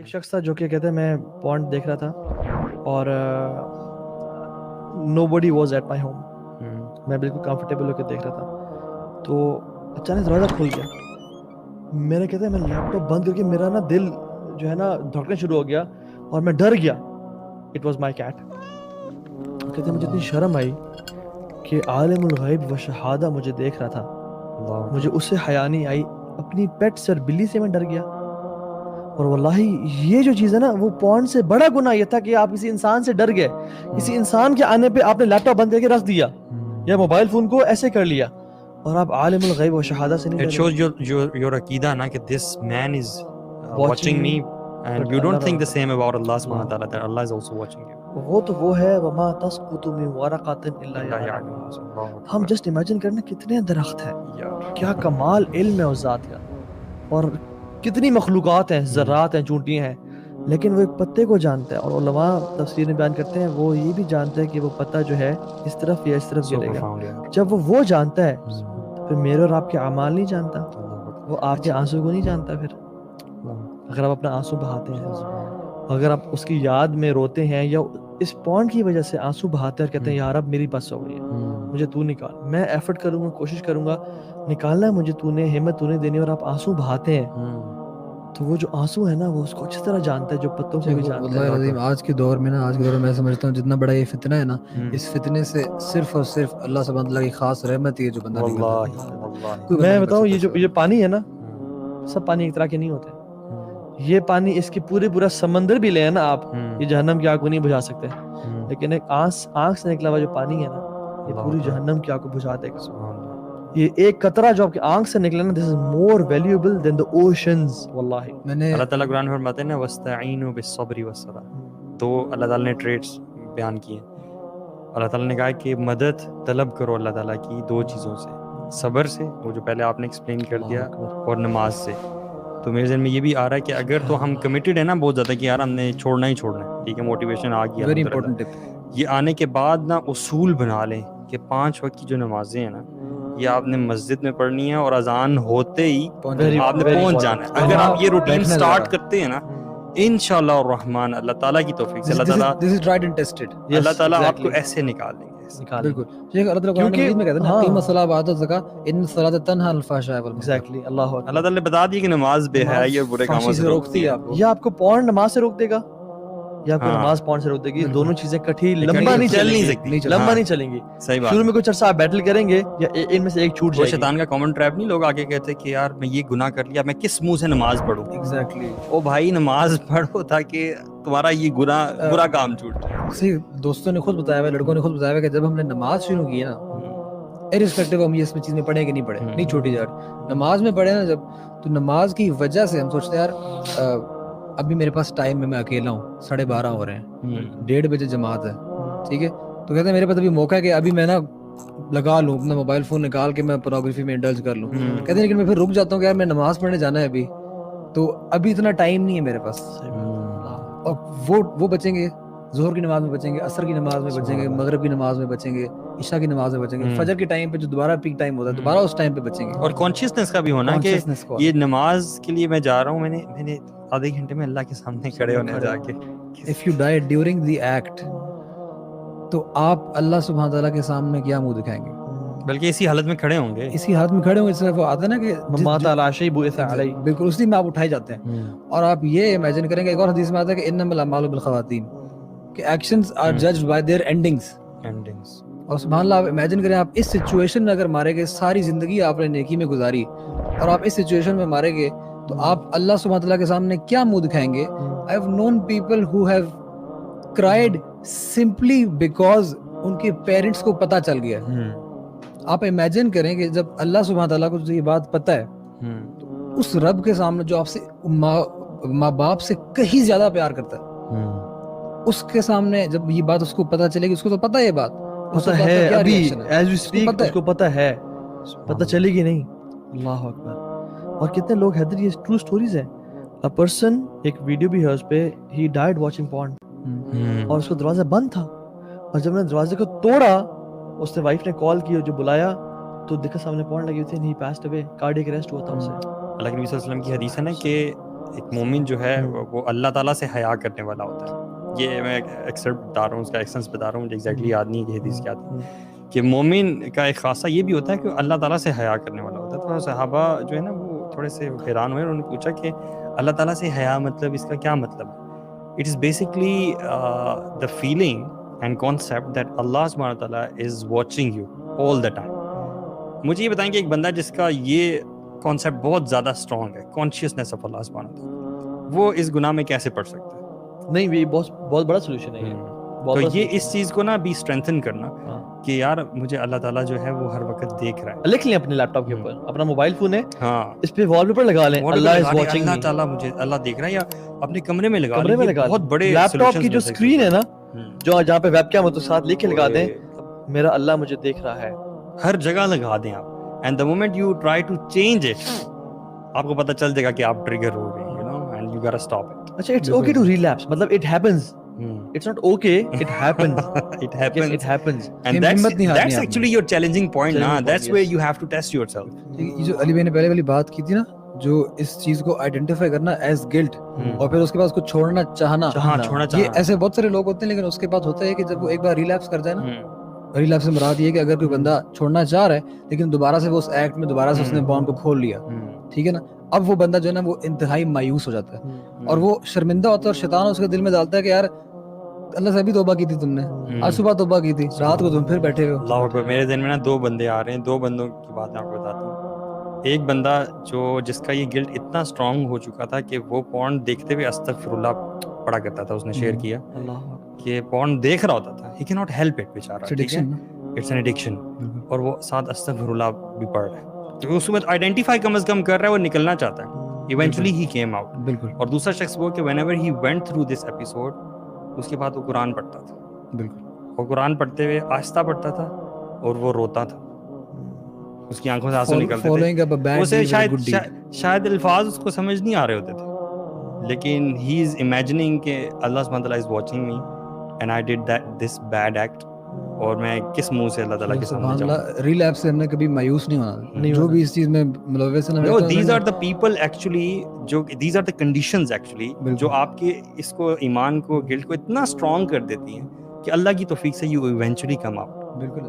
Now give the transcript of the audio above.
ایک شخص تھا جو کہ کہتے ہیں میں پونڈ دیکھ رہا تھا اور نو بڈی واز ایٹ مائی ہوم. میں بالکل کمفرٹیبل ہو کے دیکھ رہا تھا تو اچانک دروازہ کھل گیا. میرا کہتا ہے میں لیپ ٹاپ بند کر کے میرا نا دل جو ہے نا دھڑکنا شروع ہو گیا اور میں ڈر گیا. It was my cat. کہتے ہیں مجھے اتنی شرم آئی کہ عالم الغیب و شہادہ مجھے دیکھ رہا تھا, مجھے اس سے حیا نہیں آئی. اپنی پیٹ سر بلی سے میں ڈر گیا. اور واللہ یہ جو چیز ہے نا وہ پونڈ سے بڑا گناہ یہ تھا کہ آپ کسی انسان سے ڈر گئے. کسی انسان کے آنے پہ آپ نے لیپ ٹاپ بند کر کے رکھ دیا یا موبائل فون کو ایسے کر لیا اور آپ عالم الغیب و شہادہ سے نہیں It ڈرے. shows your عقیدہ نا کہ this man is watching me and you don't think the same about Allah subhanahu wa ta'ala that Allah is also watching you. وہ تو وہ ہے وما تسقط من ورقۃ الا یعلمها. ہم جسٹ امیجن کرنا کتنے درخت ہیں, کیا کمال علم ہے اس ذات کا, اور کتنی مخلوقات ہیں, ذرات ہیں, چونٹیاں ہیں, لیکن وہ ایک پتے کو جانتا ہے. اور علماء تفسیر میں بیان کرتے ہیں وہ یہ بھی جانتا ہے کہ وہ پتا جو ہے اس طرف یا اس طرف گرے گا. جب وہ جانتا ہے پھر میرے اور آپ کے اعمال نہیں جانتا, وہ آپ کے آنسو کو نہیں جانتا. پھر اگر آپ اپنا آنسو بہاتے ہیں, اگر آپ اس کی یاد میں روتے ہیں یا اس پونڈ کی وجہ سے آنسو بہاتے ہیں اور کہتے ہیں یا رب میری بس ہو گئی ہے, مجھے تو نکال, میں ایفرٹ کروں گا, کوشش کروں گا نکالنا ہے مجھے, تو نے ہمت تو نے دینی, اور آپ آنسو بہاتے ہیں تو وہ جو آنسو ہے نا وہ اس کو اچھی طرح جانتا ہے جو پتوں کو بھی جانتا ہے. واللہ العظیم آج کے دور میں میں سمجھتا ہوں جتنا بڑا یہ فتنہ ہے نا, اس فتنے سے صرف اور صرف اللہ سبحانہ اللہ کی خاص رحمت ہی ہے جو بندہ نکلتا ہے. میں بتاؤں یہ جو پانی ہے نا, سب پانی ایک طرح کے نہیں ہوتے. یہ پانی اس کی پورا سمندر بھی لے نا آپ, یہ جہنم کی آگ کو نہیں بجھا سکتے, لیکن ایک آنکھ سے نکلا ہوا جو پانی ہے نا یہ پوری جہنم کی آگ کو بجھا دے گا. یہ ایک قطرہ جو آپ کی آنکھ سے نکلے نا, this is more valuable than the oceans. واللہ اللہ تعالیٰ قرآن میں فرماتے ہیں نا وَاسْتَعِینُوا بِالصَّبْرِ وَالصَّلَاةِ. تو اللہ تعالیٰ نے ٹریٹس بیان کیے. اللہ تعالیٰ نے کہا کہ مدد طلب کرو اللہ تعالیٰ کی دو چیزوں سے, صبر سے, وہ جو پہلے آپ نے ایکسپلین کر دیا, اور نماز سے. تو میرے ذہن میں یہ بھی آ رہا ہے کہ اگر تو ہم کمیٹیڈ ہے نا بہت زیادہ کہ یار ہم نے چھوڑنا ہی چھوڑنا ہے, ٹھیک ہے, موٹیویشن آ گیا, ویری امپورٹنٹ ٹپ. یہ آنے کے بعد نا اصول بنا لیں کہ 5 وقت کی جو نمازیں ہیں نا یہ آپ نے مسجد میں پڑھنی ہے اور اذان ہوتے ہی آپ نے پہنچ جانا ہے. اگر آپ یہ روٹین سٹارٹ کرتے ہیں نا انشاءاللہ الرحمن, اللہ تعالیٰ کی توفیق سے اللہ تعالیٰ آپ کو ایسے نکال دیں گے. بالکل شیخ اللہ تعالیٰ قرآن مجید میں کہتے ہیں نا اقیموا الصلاۃ وآتوا الزکاۃ ان الصلاۃ تنہی عن الفحشاء والمنکر. ایگزیکٹلی. اللہ تعالیٰ نے بتا دیا کہ نماز بے حیائی اور برے کاموں سے روکتی ہے. یہ آپ کو پونڈ نماز سے روک دے گا یا آپ کو نماز پونڈ سے روک دے گی, دونوں چیزیں کٹھی لمبا نہیں چل نہیں سکتی, لمبا نہیں چلیں گی. صحیح بات. شروع میں کچھ عرصہ آپ بیٹل کریں گے یا ان میں سے ایک چھوٹ جائے گی. شیطان کا کامن ٹریپ نہیں, لوگ آگے کہتے کہ یار میں یہ گناہ کر لیا, میں کس منہ سے نماز پڑھوں. ایگزیکٹلی. او بھائی نماز پڑھو تاکہ تمہارا یہ گناہ برا کام چھوٹ جائے. صحیح. دوستوں نے خود بتایا ہوا, لڑکوں نے خود بتایا ہوا کہ جب ہم نے نماز شروع کی نا, ارسپیکٹو ہم یہ اس میں چیز میں پڑھیں کہ نہیں پڑھیں, نہیں چھوٹی جا رہی, نماز میں پڑھے نا جب, تو نماز کی وجہ سے ہم سوچتے ہیں یار ابھی میرے پاس ٹائم ہے, میں اکیلا ہوں, 12:30 ہو رہے ہیں, 1:30 بجے جماعت ہے, ٹھیک ہے, تو کہتے ہیں میرے پاس ابھی موقع ہے کہ ابھی میں نا لگا لوں اپنا موبائل فون نکال کے میں پورنوگرافی میں انڈلج کر لوں. کہتے ہیں لیکن میں پھر رک جاتا ہوں کہ یار میں نماز پڑھنے جانا ہے ابھی, تو ابھی اتنا ٹائم نہیں ہے میرے پاس. اور وہ بچیں گے, ظہر کی نماز میں بچیں گے, عصر کی نماز میں بچیں گے, مغرب کی نماز میں بچیں گے, عشاء کی نماز میں بچیں گے, فجر کے ٹائم پہ جو دوبارہ پیک ٹائم ہوتا ہے دوبارہ اس ٹائم پہ بچیں گے. اور کانشیسنس کا بھی ہونا کہ یہ نماز کے لیے میں جا رہا ہوں, میں نے آدھے گھنٹے میں اللہ کے سامنے کھڑے ہونے جا کے. If you die during the act تو آپ اللہ سبحانہ تعالیٰ کے سامنے کیا منہ دکھائیں گے, بلکہ اسی حالت میں کھڑے ہوں گے, اسی حالت میں کھڑے ہوں گے. اس میں وہ آتا ہے نا کہ مات علی شیء بعث علیہ, بالکل اسی میں آپ اٹھائے جاتے ہیں. اور آپ یہ امیجن کریں گے, ایک اور حدیث میں آتا ہے کہ انما الاعمال بالخواتیم, کہ actions are judged by their endings. اور سبحان اللہ آپ امیجن کریں, آپ اس سچویشن میں اگر مارے گئے, ساری زندگی آپ نے نیکی میں گزاری اور آپ اس سچویشن میں مارے گئے, تو آپ اللہ سبحانہ تعالیٰ کے سامنے کیا منہ دکھائیں گے. I have known people who have cried simply because ان کے پیرنٹس کو پتہ چل گیا. آپ امیجن کریں کہ جب اللہ سبحانہ تعالیٰ کو یہ بات پتہ ہے, تو اس رب کے سامنے جو آپ سے ماں باپ سے کہیں زیادہ پیار کرتا ہے, اس کے سامنے جب یہ بات اس کو پتہ چلے گی, اس کو تو پتہ ہے یہ بات پتہ ہے ابھی ایز وی اسپیک, اس کو پتہ ہے, پتہ چلے گی نہیں. اللہ اکبر. اور کتنے لوگ حیدر, یہ ٹرو سٹوریز ہیں. A person, ایک ویڈیو بھی ہے اس پہ, he died watching porn, اور اس کو دروازہ بند تھا, اور جب نے دروازے کو توڑا اس نے وائف نے کال کی اور جو بلایا تو دیکھا سامنے پورن لگی ہوئی تھی, he passed away, cardiac arrest ہوا تھا اسے. اللہ کے نبی صلی اللہ علیہ وسلم کی حدیث ہے نا کہ ایک مومن جو ہے وہ اللہ تعالیٰ سے حیا کرنے والا ہوتا ہے. یہ میں ایکسرٹ بتا رہا ہوں, اس کا ایکسنس بتا رہا ہوں, مجھے ایگزیکٹلی یاد نہیں ہے کہ حدیث کیا تھی, کہ مومن کا ایک خاصہ یہ بھی ہوتا ہے کہ اللہ تعالیٰ سے حیا کرنے والا ہوتا ہے. تو صحابہ جو ہے نا وہ تھوڑے سے حیران ہوئے, انہوں نے پوچھا کہ اللہ تعالیٰ سے حیا مطلب اس کا کیا مطلب ہے؟ It is basically the feeling and concept that Allah subhanahu wa ta'ala is watching you all the time. مجھے یہ بتائیں کہ ایک بندہ جس کا یہ کانسیپٹ بہت زیادہ اسٹرانگ ہے, کانشیسنیس آف اللہ سبحانہ وتعالی, وہ اس گناہ میں کیسے پڑ سکتا ہے؟ نہیں, یہ بہت بڑا سولوشن ہے. تو یہ اس چیز کو نا بھی اسٹرینتھن کرنا کہ یار مجھے اللہ تعالیٰ جو ہے وہ ہر وقت دیکھ رہا ہے. لکھ لیں اپنے لیپ ٹاپ کے اوپر, اپنا موبائل فون ہے, ہاں, اس پہ وال پیپر لگا لیں, اللہ از واچنگ می, اللہ تعالیٰ مجھے اللہ دیکھ رہا ہے, یا اپنے کمرے میں لگا کمرے میں لیں. لگا بہت بڑے لیپ ٹاپ کی جو اسکرین ہے نا, جو جہاں پہ ویب کیم ہے, تو ساتھ لکھ کے لگا دیں میرا اللہ مجھے دیکھ رہا ہے. ہر جگہ لگا دیں آپ. And the moment you try to change it, آپ کو پتہ چل جائے گا کہ آپ ٹریگر ہو گئے, you know, and you gotta stop it. اچھا, اٹس اوکے ٹو ریلیپس, مطلب it happens, it's not okay, it happens. It happens. It happens. And that's actually your challenging point now. That's where you have to test yourself. یہ جو علی بھائی نے پہلے والی بات کی تھی نا, جو اس چیز کو آئیڈینٹیفائی کرنا ایز گلٹ, اور پھر اس کے بعد اس کو چھوڑنا چاہنا, یہ ایسے بہت سارے لوگ ہوتے ہیں. لیکن اس کے بعد ہوتا ہے کہ جب وہ ایک بار ریلیپس کر جائے نا, ریلیپس سے مراد یہ ہے کہ اگر کوئی بندہ چھوڑنا چاہ رہا ہے لیکن دوبارہ سے وہ اس ایکٹ میں دوبارہ سے اس نے بانڈ کو کھول لیا, ٹھیک ہے نا, اب وہ بندہ جو ہے نا وہ انتہائی مایوس ہو جاتا ہے, اور وہ شرمندہ ہوتا ہے, اور شیطان اس کے دل میں ڈالتا ہے کہ یار اللہ سے ابھی توبہ کی تھی تم نے, آج صبح توبہ کی تھی, رات کو تم پھر بیٹھے ہو. اللہ اکبر. میرے ذہن میں نا 2 بندے آ رہے ہیں, 2 بندوں کی بات میں آپ کو بتاتا ہوں. ایک بندہ جس کا یہ گلٹ اتنا اسٹرانگ ہو چکا تھا کہ وہ پورن دیکھتے ہوئے استغفر اللہ پڑھا کرتا تھا. اس نے شیئر کیا کہ پورن دیکھ رہا ہوتا تھا, ہی کی ناٹ ہیلپ اٹ بیچارہ, اٹس این ایڈکشن, اور وہ ساتھ استغفر اللہ بھی پڑھ رہا ہے. تو اس وقت آئیڈینٹیفائی کم از کم کر رہا ہے, وہ نکلنا چاہتا ہے. Eventually he came out. بالکل. اور دوسرا شخص وہ کہ whenever he went through this episode, اس کے بعد وہ قرآن پڑھتا تھا. بالکل. وہ قرآن پڑھتے ہوئے آہستہ پڑھتا تھا, اور وہ روتا تھا, اس کی آنکھوں سے آنسو نکلتے تھے. اسے شاید الفاظ اس کو سمجھ نہیں آ رہے ہوتے تھے, لیکن he is imagining کہ اللہ سبحانہ وتعالیٰ is watching me and I did this bad act, اور میں کس منہ سے اللہ تعالیٰ کے سامنے جاؤں. ریلیپس سے ہم نے کبھی مایوس نہیں ہونا, جو بھی اس چیز میں ملوث ہے. These are the people actually, these are the conditions actually جو آپ کے اس کو ایمان کو, گلٹ کو اتنا اسٹرانگ کر دیتی ہیں کہ اللہ کی توفیق سے you eventually come out. بالکل.